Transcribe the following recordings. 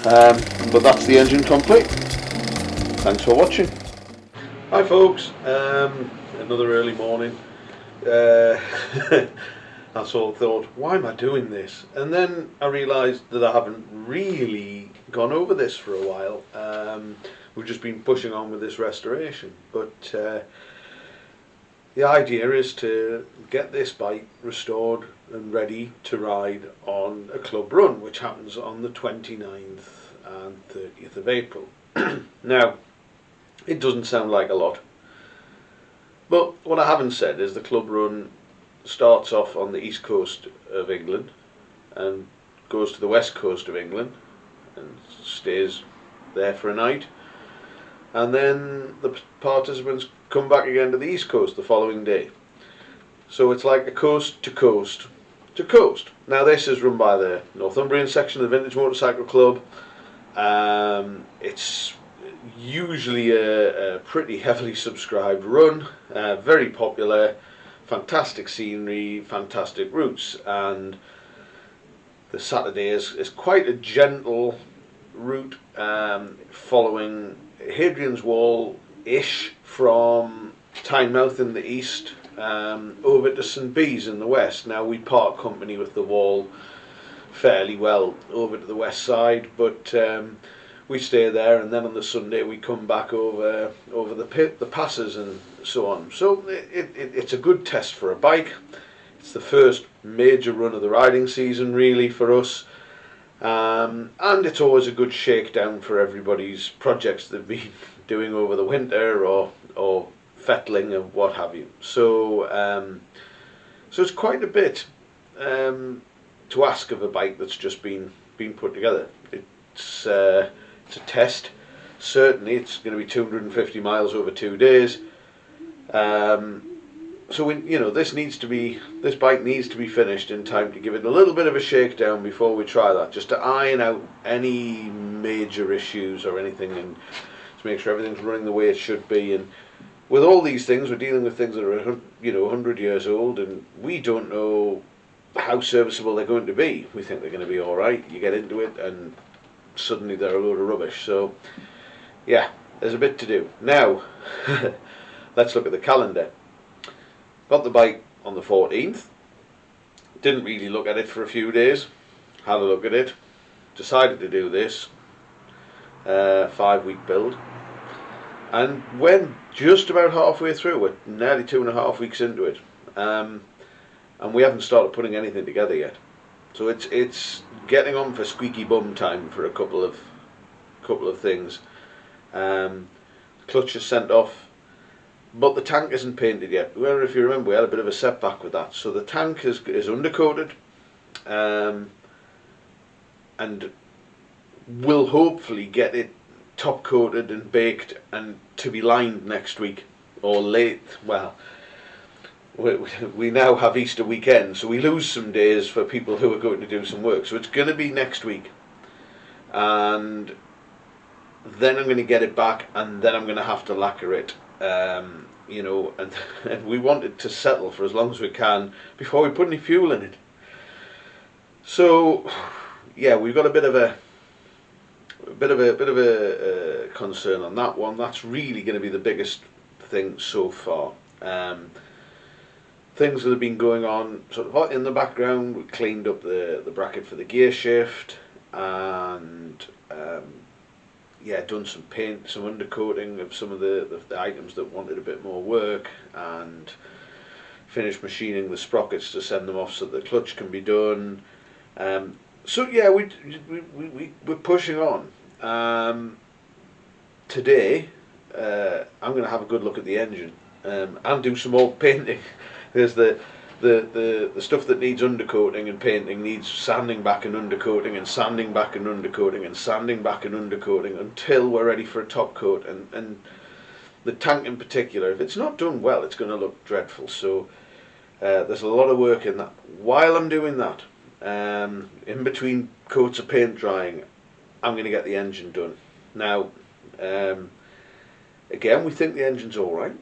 But that's the engine complete. Thanks for watching. Hi folks, another early morning. I sort of thought, why am I doing this? And then I realised that I haven't really gone over this for a while. We've just been pushing on with this restoration, but the idea is to get this bike restored and ready to ride on a club run, which happens on the 29th and 30th of April. Now, it doesn't sound like a lot, but what I haven't said is the club run starts off on the east coast of England and goes to the west coast of England and stays there for a night, and then the participants come back again to the east coast the following day. So it's like a coast to coast to coast. Now this is run by the Northumbrian section of the Vintage Motorcycle Club. It's usually a pretty heavily subscribed run, very popular, fantastic scenery, fantastic routes, and the Saturday is quite a gentle route, following Hadrian's Wall-ish from Tynemouth in the east, over to St Bees in the west. Now we part company with the Wall fairly well over to the west side, but we stay there, and then on the Sunday we come back over the passes and so on. So it's a good test for a bike. It's the first major run of the riding season really for us, and it's always a good shakedown for everybody's projects they've been doing over the winter or fettling and what have you. So so it's quite a bit to ask of a bike that's just been put together. It's a test. Certainly it's going to be 250 miles over 2 days. So this bike needs to be finished in time to give it a little bit of a shakedown before we try that, just to iron out any major issues or anything, and to make sure everything's running the way it should be. And with all these things, we're dealing with things that are 100 years old, and we don't know how serviceable they're going to be. We think they're going to be all right. You get into it and suddenly they're a load of rubbish. So yeah, there's a bit to do. Now let's look at the calendar. Got the bike on the 14th, didn't really look at it for a few days, had a look at it, decided to do this 5-week build, and when just about halfway through, we're nearly 2.5 weeks into it, and we haven't started putting anything together yet. So it's getting on for squeaky bum time for a couple of things. Clutch is sent off, but the tank isn't painted yet. Well, if you remember, we had a bit of a setback with that. So the tank is undercoated, and we'll hopefully get it top coated and baked and to be lined next week or late. Well, we now have Easter weekend, so we lose some days for people who are going to do some work. So it's going to be next week, and then I'm going to get it back, and then I'm going to have to lacquer it. And we want it to settle for as long as we can before we put any fuel in it. So yeah, we've got a bit of a concern on that one. That's really going to be the biggest thing so far. Things that have been going on sort of in the background. We cleaned up the bracket for the gear shift, and done some paint, some undercoating of some of the items that wanted a bit more work, and finished machining the sprockets to send them off so the clutch can be done. So yeah, we're pushing on. Today I'm going to have a good look at the engine and do some more painting. There's the stuff that needs undercoating and painting needs sanding back and undercoating and sanding back and undercoating and sanding back and undercoating until we're ready for a top coat. And the tank in particular, if it's not done well, it's going to look dreadful. So there's a lot of work in that. While I'm doing that, in between coats of paint drying, I'm going to get the engine done. Now, again, we think the engine's all right.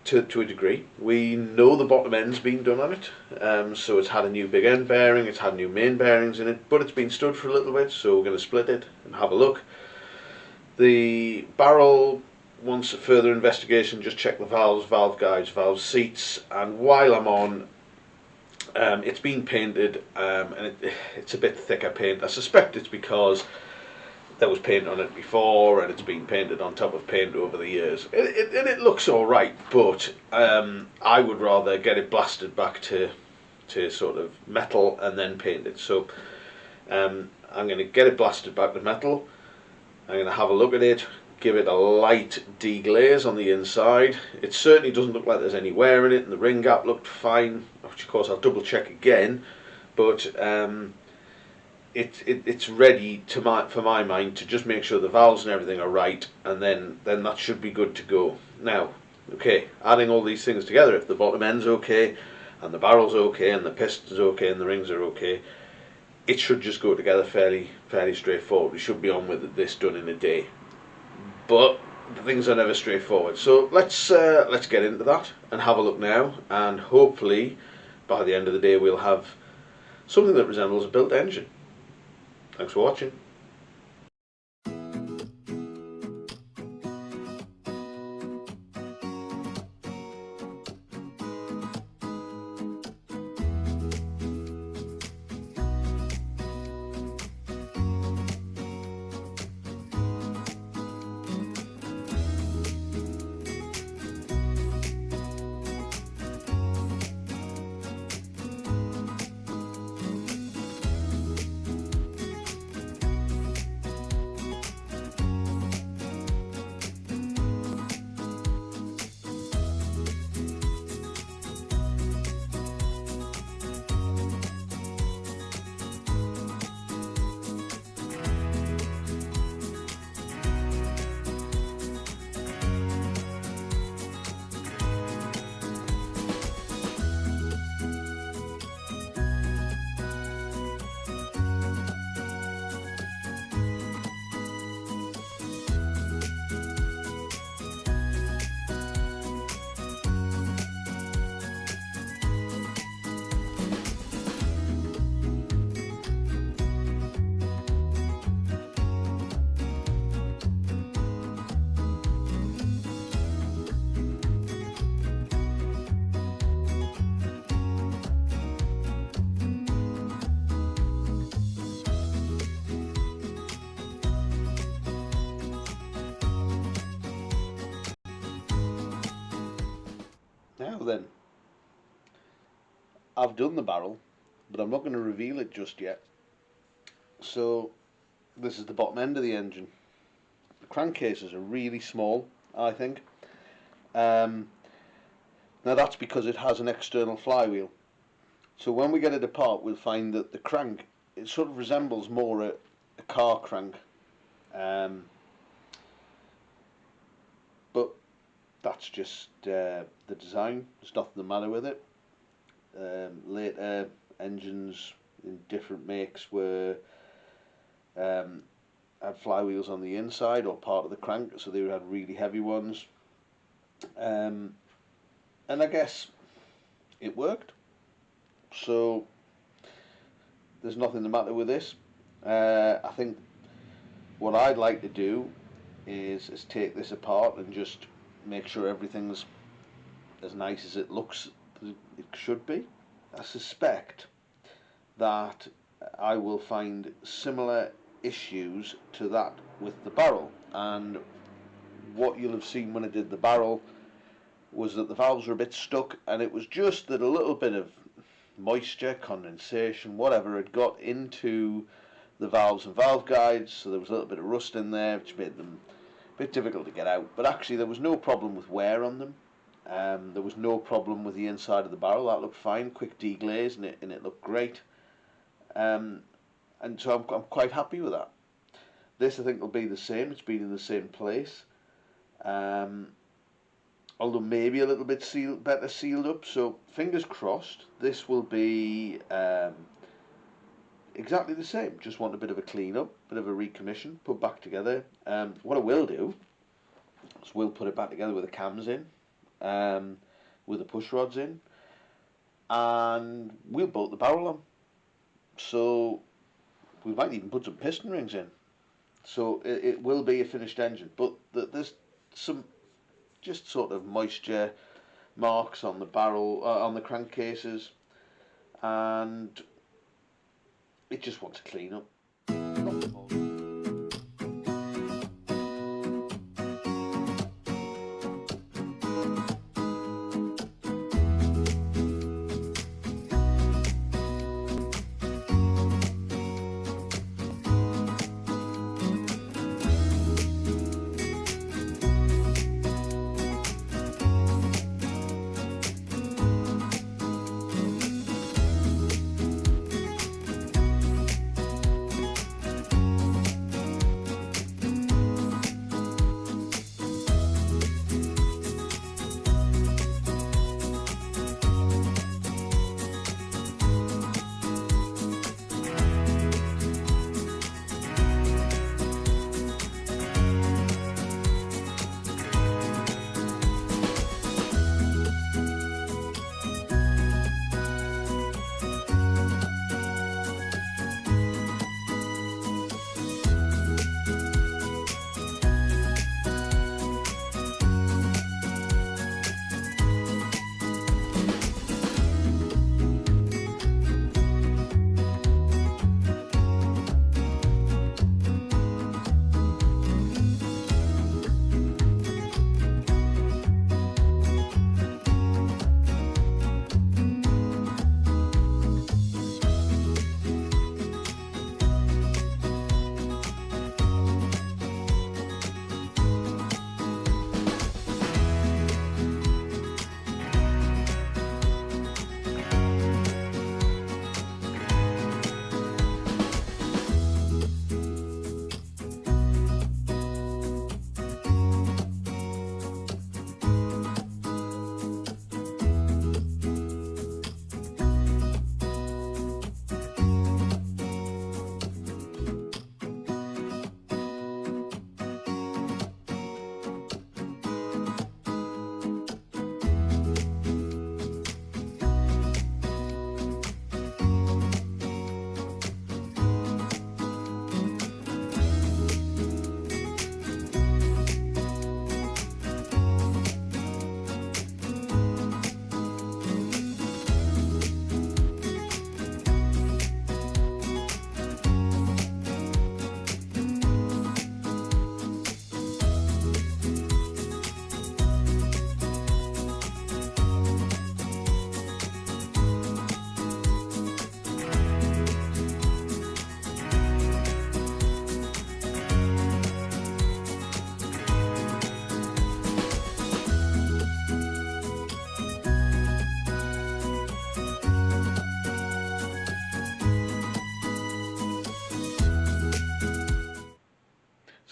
to a degree. We know the bottom end's been done on it, so it's had a new big end bearing, it's had new main bearings in it, but it's been stood for a little bit, so we're going to split it and have a look. The barrel, once further investigation, just check the valves, valve guides, valve seats, and while I'm on, it's been painted, and it's a bit thicker paint. I suspect it's because there was paint on it before and it's been painted on top of paint over the years. It looks alright, but I would rather get it blasted back to sort of metal and then paint it. So I'm going to get it blasted back to metal. I'm going to have a look at it, give it a light deglaze on the inside. It certainly doesn't look like there's any wear in it, and the ring gap looked fine, which of course I'll double check again, but it's ready for my mind to just make sure the valves and everything are right, and then that should be good to go. Now, okay, adding all these things together, if the bottom end's okay, and the barrel's okay, and the piston's okay, and the rings are okay, it should just go together fairly straightforward. We should be on with this done in a day. But the things are never straightforward. So let's get into that and have a look now, and hopefully by the end of the day we'll have something that resembles a built engine. Thanks for watching. Now then, I've done the barrel, but I'm not going to reveal it just yet. So this is the bottom end of the engine. The crankcases are really small, I think. Now that's because it has an external flywheel. So when we get it apart, we'll find that the crank, it sort of resembles more a car crank. But that's just the design. There's nothing the matter with it. Later engines in different makes were had flywheels on the inside or part of the crank, so they had really heavy ones. And I guess it worked. So there's nothing the matter with this. I think what I'd like to do is take this apart and just make sure everything's as nice as it looks it should be. I suspect that I will find similar issues to that with the barrel, and what you'll have seen when I did the barrel was that the valves were a bit stuck, and it was just that a little bit of moisture, condensation, whatever had got into the valves and valve guides, so there was a little bit of rust in there which made them a bit difficult to get out. But actually there was no problem with wear on them. There was no problem with the inside of the barrel. That looked fine, quick deglaze, and it looked great. And so I'm quite happy with that. This I think will be the same. It's been in the same place, although maybe a little bit better sealed up. So fingers crossed. This will be exactly the same. Just want a bit of a clean up, bit of a recommission, put back together. What I will do is we'll put it back together with the cams in, with the push rods in, and we'll bolt the barrel on. So we might even put some piston rings in. So it will be a finished engine, but there's some just sort of moisture marks on the barrel, on the crankcases, and it just wants to clean up.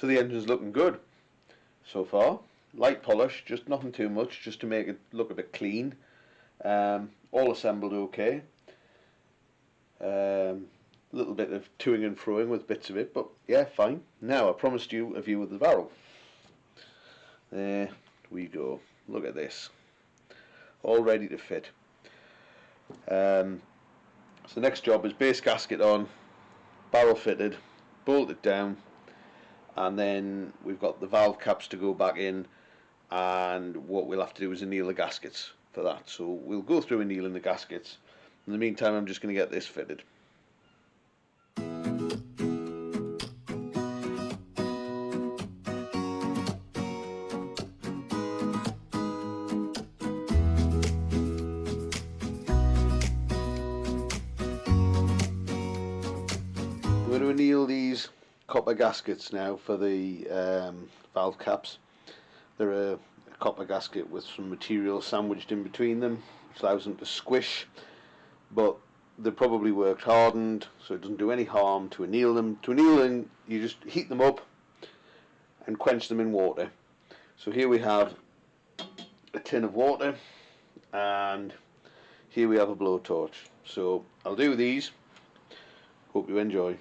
So the engine's looking good so far. Light polish, just nothing too much, just to make it look a bit clean. All assembled okay. Little bit of toing and froing with bits of it, but yeah, fine. Now I promised you a view of the barrel. There we go. Look at this, all ready to fit. So the next job is base gasket on, barrel fitted, bolt it down, and then we've got the valve caps to go back in, and what we'll have to do is anneal the gaskets for that. So we'll go through annealing the gaskets. In the meantime, I'm just going to get this fitted. I'm going to anneal these copper gaskets now for the valve caps. They're a copper gasket with some material sandwiched in between them, which allows them to squish, but they're probably worked hardened, so it doesn't do any harm to anneal them. To anneal them, you just heat them up and quench them in water. So here we have a tin of water, and here we have a blowtorch. So I'll do these. Hope you enjoy.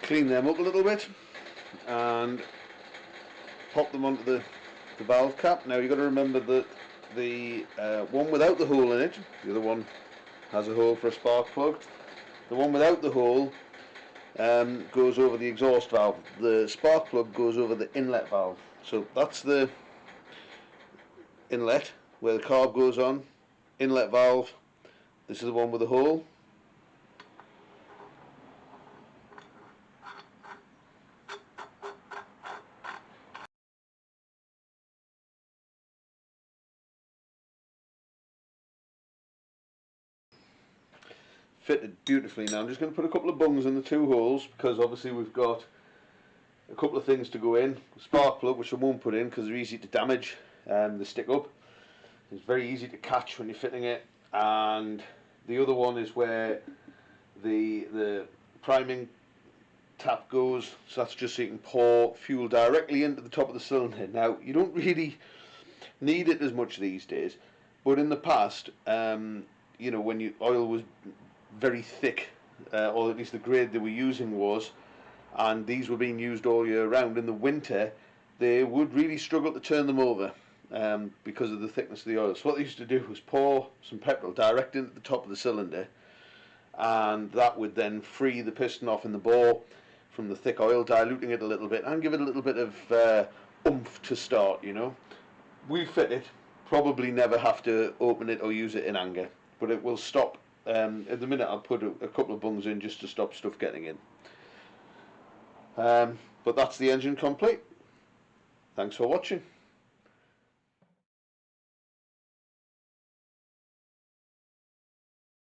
clean them up a little bit and pop them onto the valve cap. Now you've got to remember that the one without the hole in it, the other one has a hole for a spark plug. The one without the hole goes over the exhaust valve. The spark plug goes over the inlet valve. So that's the inlet where the carb goes on, inlet valve. This is the one with the hole. Fitted beautifully. Now I'm just going to put a couple of bungs in the two holes because obviously we've got a couple of things to go in. The spark plug, which I won't put in because they're easy to damage, they stick up. It's very easy to catch when you're fitting it. And the other one is where the priming tap goes, so that's just so you can pour fuel directly into the top of the cylinder. Now you don't really need it as much these days, but in the past, you know, when oil was very thick, or at least the grade they were using was, and these were being used all year round, in the winter they would really struggle to turn them over because of the thickness of the oil. So what they used to do was pour some petrol direct into the top of the cylinder, and that would then free the piston off in the bore from the thick oil, diluting it a little bit and give it a little bit of oomph to start, you know. We fit it, probably never have to open it or use it in anger, but it will stop. At the minute I'll put a couple of bungs in just to stop stuff getting in. But that's the engine complete. Thanks for watching.